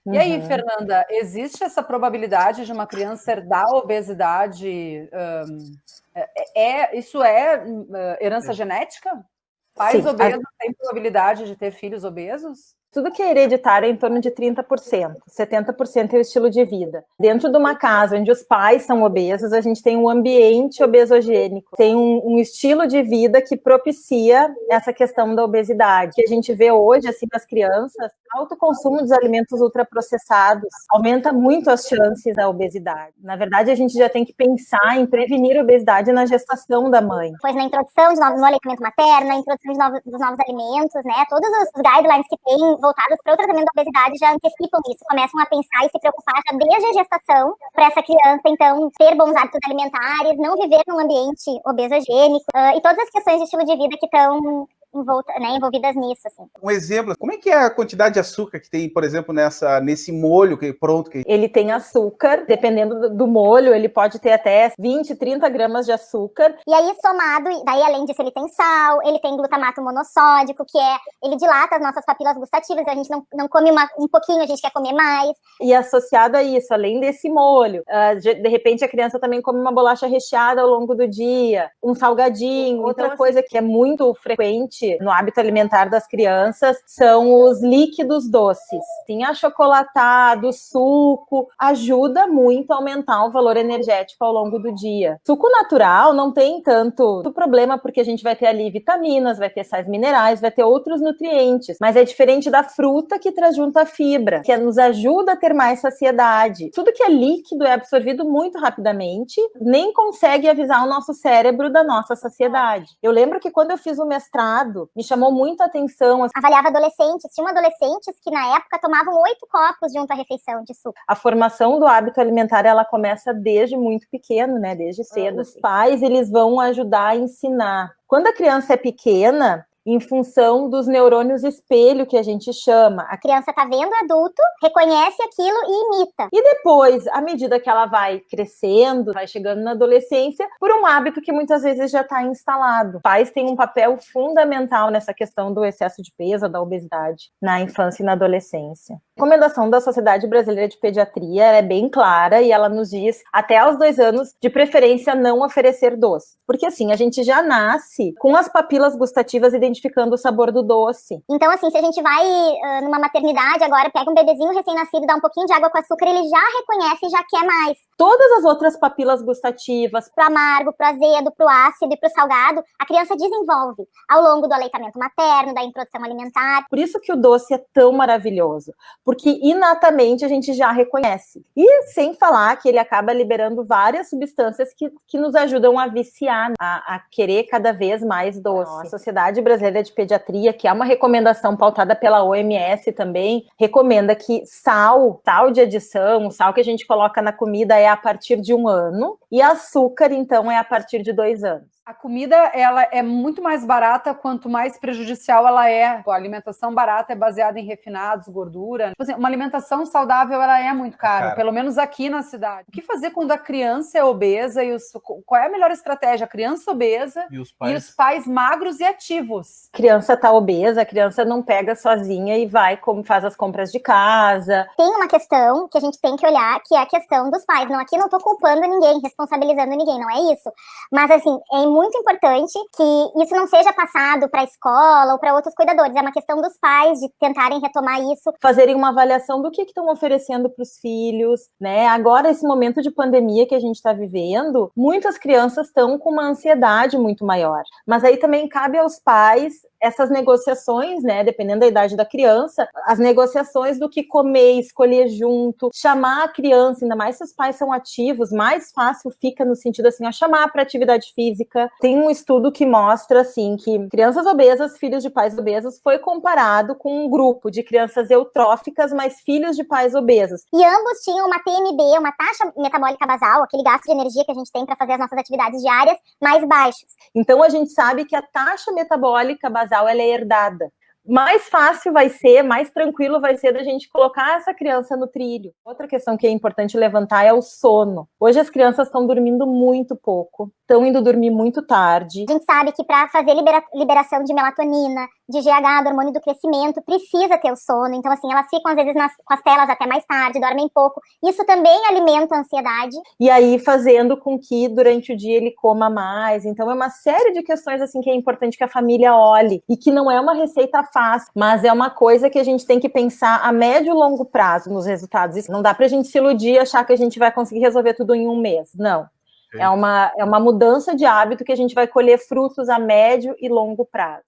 E aí, Fernanda, existe essa probabilidade de uma criança herdar obesidade? Isso é herança genética? Pais obesos têm probabilidade de ter filhos obesos? Tudo que é hereditário é em torno de 30%, 70% é o estilo de vida. Dentro de uma casa onde os pais são obesos, a gente tem um ambiente obesogênico, tem um estilo de vida que propicia essa questão da obesidade. O que a gente vê hoje, assim, nas crianças, alto consumo dos alimentos ultraprocessados aumenta muito as chances da obesidade. Na verdade, a gente já tem que pensar em prevenir a obesidade na gestação da mãe. Pois na introdução no aleitamento materno, na introdução dos novos alimentos, né, todos os guidelines que tem voltados para o tratamento da obesidade já antecipam isso, começam a pensar e se preocupar já desde a gestação para essa criança, então, ter bons hábitos alimentares, não viver num ambiente obesogênico, e todas as questões de estilo de vida que estão envolvidas nisso. Assim. Um exemplo, como é que é a quantidade de açúcar que tem, por exemplo, nesse molho pronto? Ele tem açúcar, dependendo do molho, ele pode ter até 20, 30 gramas de açúcar. E aí, somado, daí além disso, ele tem sal, ele tem glutamato monossódico, ele dilata as nossas papilas gustativas, então a gente não come um pouquinho, a gente quer comer mais. E associado a isso, além desse molho, de repente a criança também come uma bolacha recheada ao longo do dia, um salgadinho. Outra coisa que é muito frequente no hábito alimentar das crianças são os líquidos doces. Tem achocolatado, suco, ajuda muito a aumentar o valor energético ao longo do dia. Suco natural não tem tanto problema, porque a gente vai ter ali vitaminas, vai ter sais minerais, vai ter outros nutrientes, mas é diferente da fruta que traz junto a fibra, que nos ajuda a ter mais saciedade. Tudo que é líquido é absorvido muito rapidamente, nem consegue avisar o nosso cérebro da nossa saciedade. Eu lembro que quando eu fiz o mestrado, me chamou muito a atenção. Avaliava adolescentes, tinham adolescentes que na época tomavam 8 copos junto à refeição de suco. A formação do hábito alimentar, ela começa desde muito pequeno, né? Desde cedo. Os pais, eles vão ajudar a ensinar. Quando a criança é pequena, em função dos neurônios espelho, que a gente chama. A criança está vendo o adulto, reconhece aquilo e imita. E depois, à medida que ela vai crescendo, vai chegando na adolescência, por um hábito que muitas vezes já está instalado. Pais têm um papel fundamental nessa questão do excesso de peso, da obesidade, na infância e na adolescência. A recomendação da Sociedade Brasileira de Pediatria é bem clara e ela nos diz, até aos 2 anos, de preferência não oferecer doce. Porque assim, a gente já nasce com as papilas gustativas identificando o sabor do doce. Então assim, se a gente vai numa maternidade agora, pega um bebezinho recém-nascido, dá um pouquinho de água com açúcar, ele já reconhece e já quer mais. Todas as outras papilas gustativas, pro amargo, pro azedo, pro ácido e pro salgado, a criança desenvolve ao longo do aleitamento materno, da introdução alimentar. Por isso que o doce é tão maravilhoso, porque inatamente a gente já reconhece. E sem falar que ele acaba liberando várias substâncias que nos ajudam a viciar, a querer cada vez mais doce. A Sociedade Brasileira de Pediatria, que é uma recomendação pautada pela OMS também, recomenda que sal de adição, o sal que a gente coloca na comida é a partir de 1 ano, e açúcar, então, é a partir de 2 anos. A comida, ela é muito mais barata quanto mais prejudicial ela é. A alimentação barata é baseada em refinados, gordura. Tipo assim, uma alimentação saudável, ela é muito cara, pelo menos aqui na cidade. O que fazer quando a criança é obesa qual é a melhor estratégia? A criança obesa e os pais magros e ativos. A criança está obesa, a criança não pega sozinha e vai, como faz as compras de casa. Tem uma questão que a gente tem que olhar, que é a questão dos pais. Aqui não estou culpando ninguém, responsabilizando ninguém, não é isso. Mas assim, é muito importante que isso não seja passado para a escola ou para outros cuidadores. É uma questão dos pais de tentarem retomar isso. Fazerem uma avaliação do que estão oferecendo para os filhos, né? Agora, esse momento de pandemia que a gente está vivendo, muitas crianças estão com uma ansiedade muito maior. Mas aí também cabe aos pais essas negociações, né? Dependendo da idade da criança, as negociações do que comer, escolher junto, chamar a criança, ainda mais se os pais são ativos, mais fácil fica no sentido assim, chamar para atividade física. Tem um estudo que mostra, assim, que crianças obesas, filhos de pais obesos, foi comparado com um grupo de crianças eutróficas, mas filhos de pais obesos. E ambos tinham uma TMB, uma taxa metabólica basal, aquele gasto de energia que a gente tem para fazer as nossas atividades diárias, mais baixos. Então, a gente sabe que a taxa metabólica basal, ela é herdada. Mais fácil vai ser, mais tranquilo vai ser da gente colocar essa criança no trilho. Outra questão que é importante levantar é o sono. Hoje as crianças estão dormindo muito pouco, estão indo dormir muito tarde. A gente sabe que para fazer liberação de melatonina, de GH, do hormônio do crescimento, precisa ter o sono. Então, assim, elas ficam, às vezes, com as telas até mais tarde, dormem pouco. Isso também alimenta a ansiedade. E aí, fazendo com que, durante o dia, ele coma mais. Então, é uma série de questões, assim, que é importante que a família olhe. E que não é uma receita fácil, mas é uma coisa que a gente tem que pensar a médio e longo prazo nos resultados. Isso não dá pra gente se iludir e achar que a gente vai conseguir resolver tudo em um mês. Não. É uma mudança de hábito que a gente vai colher frutos a médio e longo prazo.